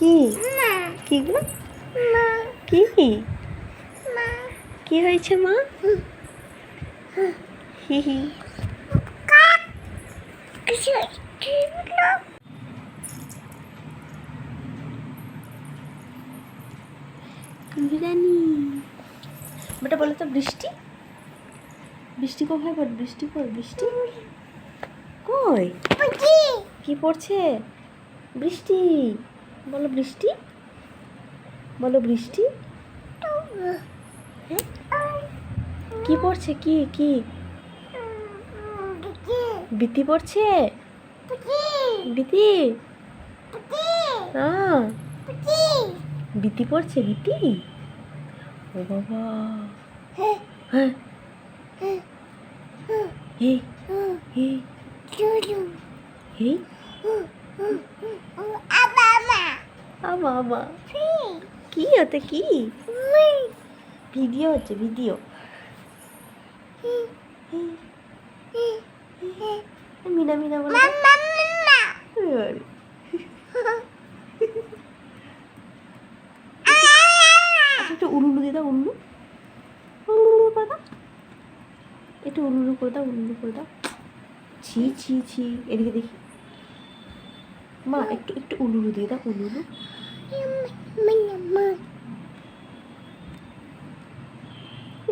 কি কি গো কি কি হয়েছে মা? হি হি বিরিয়ানি বেটা বলো তো বৃষ্টি বৃষ্টি কোথায় পড়ে? বৃষ্টি কই? বৃষ্টি কই? কি পড়ছে? বৃষ্টি বলো বৃষ্টি বলো বৃষ্টি। হ্যাঁ কি পড়ছে? কি কি বিতি পড়ছে? বিতি হ্যাঁ বিতি পড়ছে বিতি। ও বাবা হ্যাঁ এই এই এই বাবা কি হতে কি ভিডিও হচ্ছে ভিডিও। মিনা মিনা বলে একটু উলুলু দিয়ে দাও উল্লু উলুলু করে দাও একটু উলুলু করে দাও উলুলু করে দাও। ছি ছি ছি এদিকে দেখি মা একটু একটু উলুলু দিয়ে দাও উলুলু।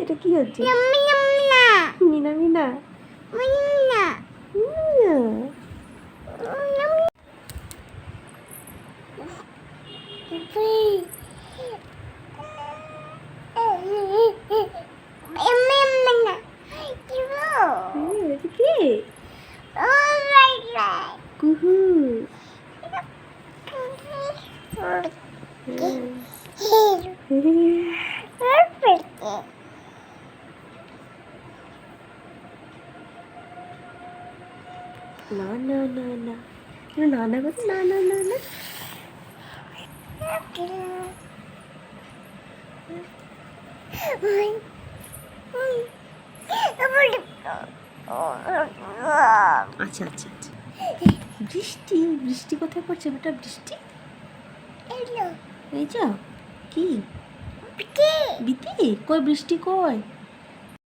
এটা কি হচ্ছে? মিনা মিনা কুহু না না না না না না করতে না না না না আচ্ছা আচ্ছা আচ্ছা বৃষ্টি বৃষ্টি কোথায় পড়ছে বেটা? বৃষ্টি এই যা কি বিতি কই? বৃষ্টি কই?